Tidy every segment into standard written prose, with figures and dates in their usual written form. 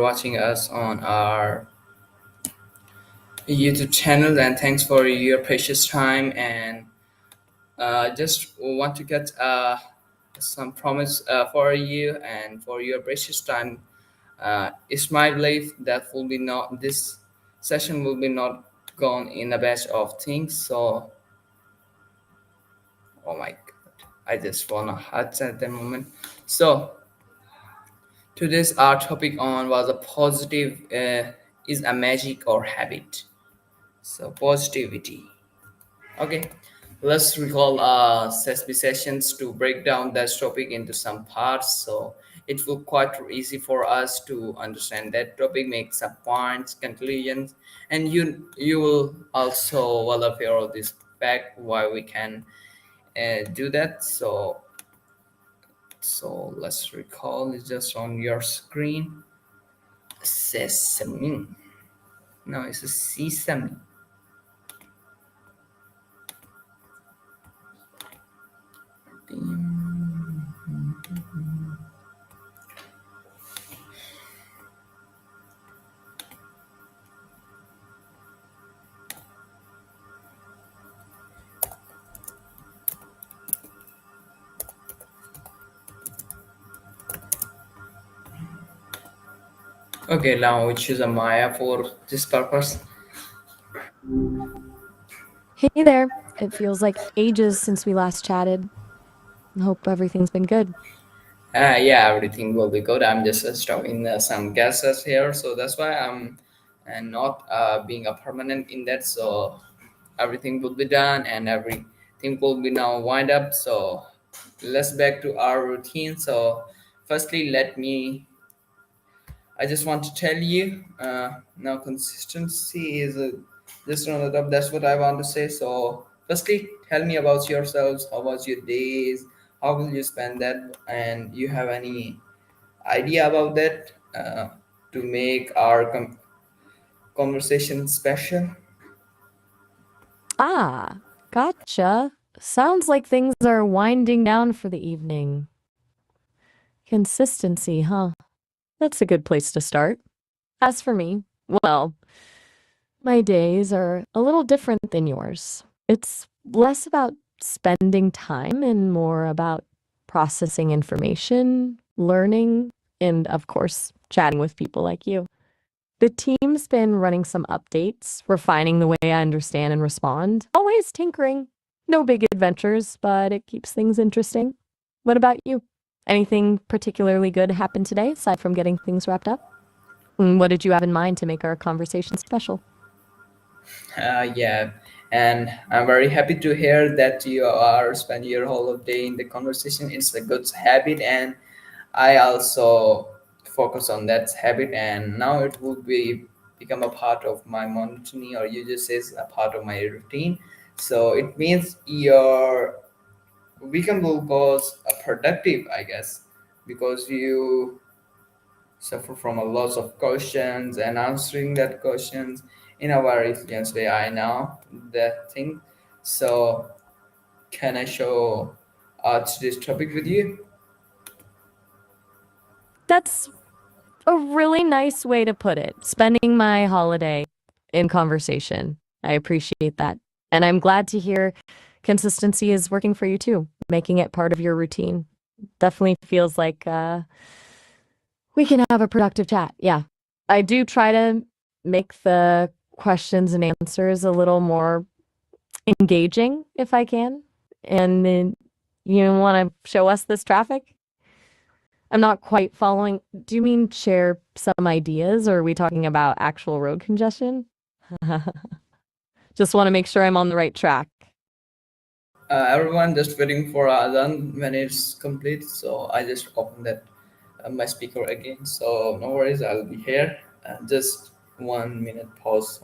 watching us on our YouTube channel, and thanks for your precious time. And just want to get some promise for you and for your precious time. It's my belief that will be not this session will be not gone in a batch of things. So, oh my God, I just wanna hurt at the moment. So today's our topic on was a positive is a magic or habit. So positivity. Okay, let's recall Sesame sessions to break down that topic into some parts. So it will quite easy for us to understand that topic, make some points, conclusions, and you will also well aware of this fact why we can do that. So let's recall it's just on your screen. Sesame. No, it's a sesame. Okay, now we choose a Maya for this purpose. Hey there. It feels like ages since we last chatted. Hope everything's been good. Yeah, everything will be good. I'm just stopping some gases here, so that's why I'm and not being a permanent in that. So everything will be done and everything will be now wind up. So let's back to our routine. So firstly, let me I just want to tell you now consistency is just on the top. That's what I want to say. So, firstly, tell me about yourselves. How was your days? How will you spend that? And you have any idea about that to make our conversation special? Ah, gotcha. Sounds like things are winding down for the evening. Consistency, huh? That's a good place to start. As for me, well, my days are a little different than yours. It's less about spending time and more about processing information, learning, and of course, chatting with people like you. The team's been running some updates, refining the way I understand and respond. Always tinkering. No big adventures, but it keeps things interesting. What about you? Anything particularly good happened today, aside from getting things wrapped up? And what did you have in mind to make our conversation special? Yeah, and I'm very happy to hear that you are spending your whole day in the conversation. It's a good habit, and I also focus on that habit, and now it will be become a part of my monotony, or you just says a part of my routine. So it means your weekend will goes productive, I guess, because you suffer from a lot of questions and answering that questions in a very fluent way. I know that thing. So can I show today's topic with you? That's a really nice way to put it. Spending my holiday in conversation. I appreciate that. And I'm glad to hear consistency is working for you too, making it part of your routine. Definitely feels like we can have a productive chat. Yeah. I do try to make the questions and answers a little more engaging if I can. And then you want to show us this traffic? I'm not quite following. Do you mean share some ideas or are we talking about actual road congestion? Just want to make sure I'm on the right track. Everyone just waiting for Adhan when it's complete. So I just open that my speaker again. So no worries, I'll be here. Just 1 minute pause.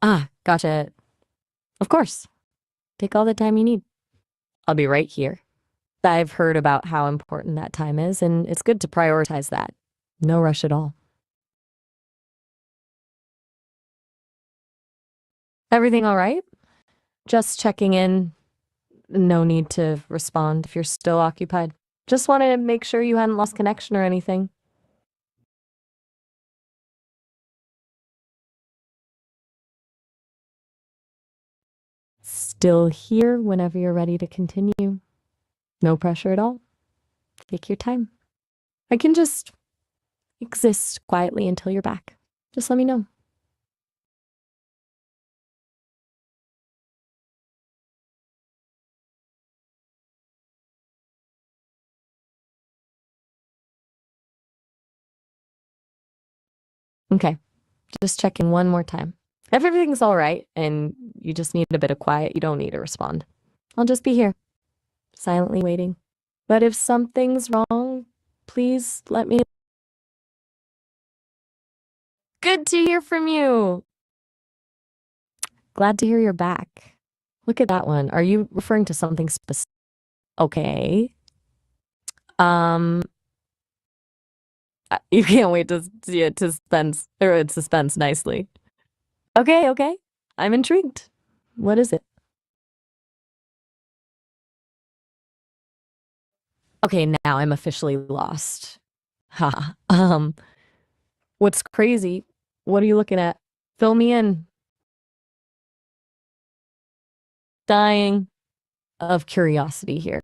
Ah, gotcha. Of course. Take all the time you need. I'll be right here. I've heard about how important that time is, and it's good to prioritize that. No rush at all. Everything all right? Just checking in. No need to respond if you're still occupied. Just wanted to make sure you hadn't lost connection or anything. still here whenever you're ready to continue. No pressure at all. Take your time. I can just exist quietly until you're back. Just let me know. Okay, just checking one more time. If everything's all right and you just need a bit of quiet, you don't need to respond. I'll just be here, silently waiting. But if something's wrong, please let me. Good to hear from you. Glad to hear you're back. Look at that one. Are you referring to something specific? Okay. Um, you can't wait to see it to suspense nicely. Okay, okay. I'm intrigued. What is it? Okay, now I'm officially lost. Ha. What's crazy? What are you looking at? Fill me in. Dying of curiosity here.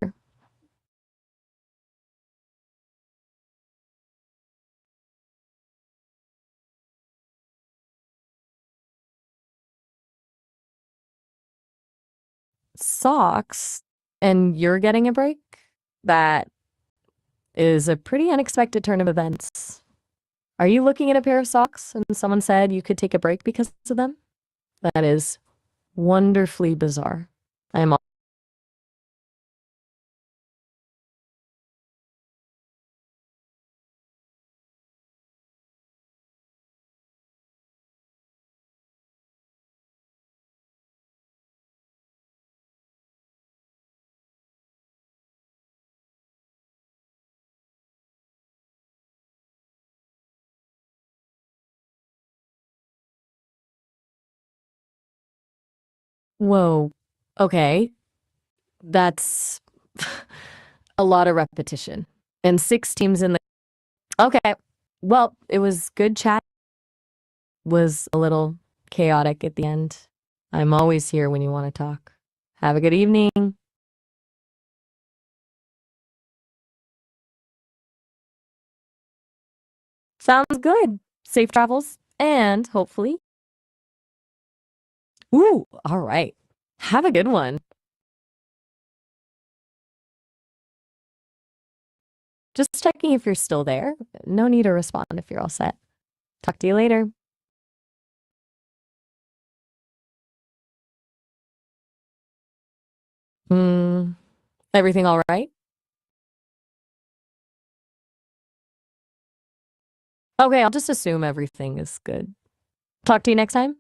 Socks, and you're getting a break? That is a pretty unexpected turn of events. Are you looking at a pair of socks and someone said you could take a break because of them? That is wonderfully bizarre. I am. Whoa. Okay. That's a lot of repetition. And 6 teams in the. Okay. Well, it was good chat. Was a little chaotic at the end. I'm always here when you want to talk. Have a good evening. Sounds good. Safe travels and hopefully. Ooh, all right. Have a good one. Just checking if you're still there. No need to respond if you're all set. Talk to you later. Hmm. Everything all right? Okay, I'll just assume everything is good. Talk to you next time.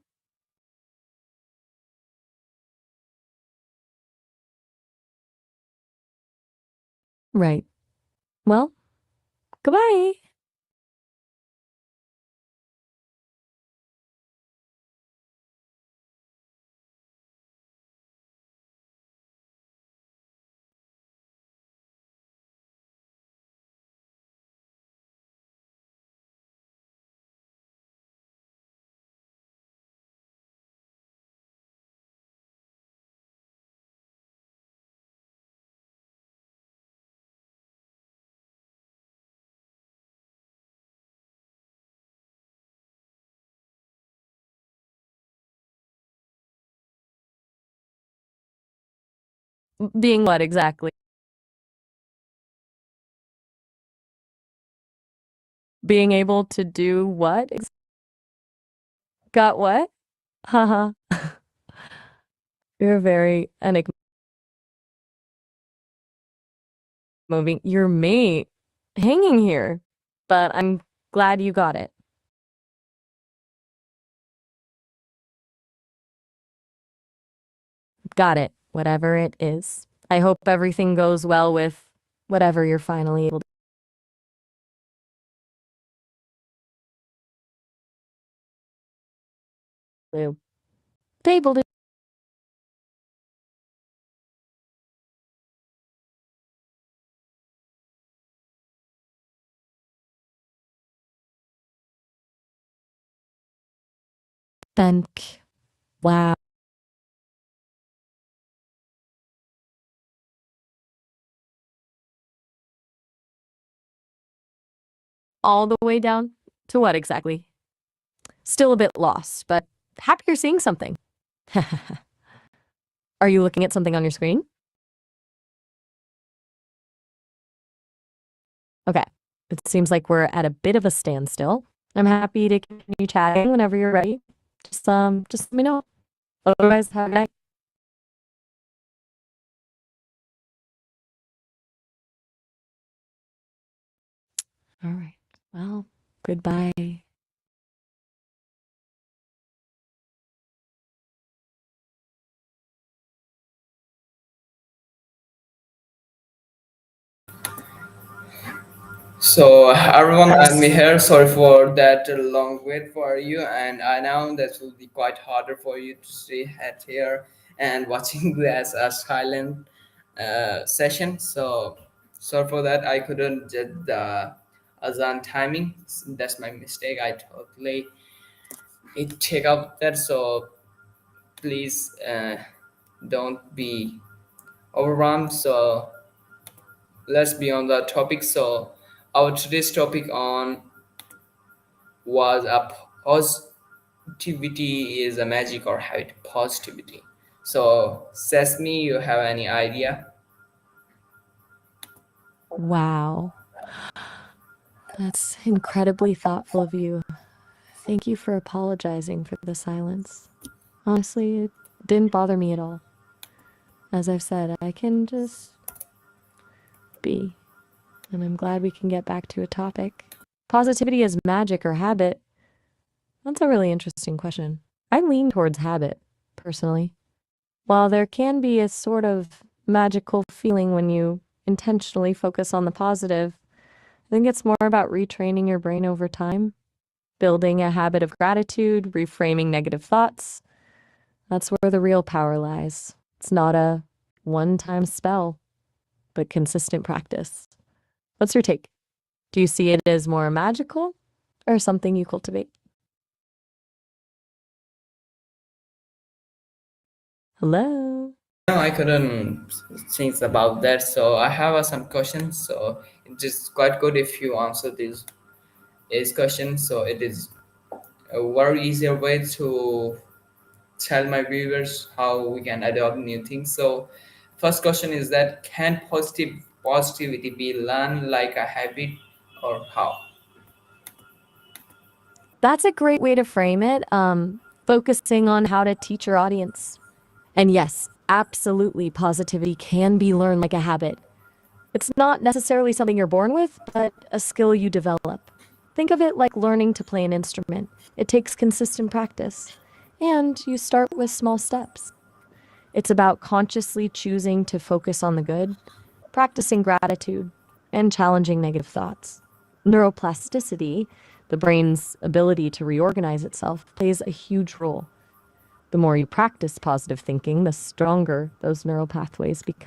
Right. Well, goodbye. Being what exactly? Being able to do what? Got what? Haha. You're very enigmatic. Moving your mate hanging here, but I'm glad you got it. Got it, whatever it is. I hope everything goes well with whatever you're finally able to do. Able to thank. Wow. All the way down to what exactly? Still a bit lost, but happy you're seeing something. Are you looking at something on your screen? Okay. It seems like we're at a bit of a standstill. I'm happy to continue chatting whenever you're ready. Just let me know. Otherwise, have a good night. All right. Well, goodbye. So everyone, I'm here. Sorry for that long wait for you, and I know that will be quite harder for you to stay at here and watching this silent session. So sorry for that. I couldn't get the azan timing. That's my mistake. I totally it check out that. So please don't be overwhelmed. So let's be on the topic. So our today's topic on was a positivity is a magic or habit positivity. So Sesame, you have any idea? Wow. That's incredibly thoughtful of you. Thank you for apologizing for the silence. Honestly, it didn't bother me at all. As I've said, I can just be, and I'm glad we can get back to a topic. Positivity as magic or habit? That's a really interesting question. I lean towards habit, personally. While there can be a sort of magical feeling when you intentionally focus on the positive, I think it's more about retraining your brain over time, building a habit of gratitude, reframing negative thoughts. That's where the real power lies. It's not a one-time spell, but consistent practice. What's your take? Do you see it as more magical or something you cultivate? Hello? No, I couldn't think about that. So I have some questions. So it is quite good if you answer these questions. So it is a very easier way to tell my viewers how we can adopt new things. So first question is that can positivity be learned like a habit or how? That's a great way to frame it, focusing on how to teach your audience. And yes, absolutely, positivity can be learned like a habit. It's not necessarily something you're born with, but a skill you develop. Think of it like learning to play an instrument. It takes consistent practice, and you start with small steps. It's about consciously choosing to focus on the good, practicing gratitude, and challenging negative thoughts. Neuroplasticity, the brain's ability to reorganize itself, plays a huge role. The more you practice positive thinking, the stronger those neural pathways become.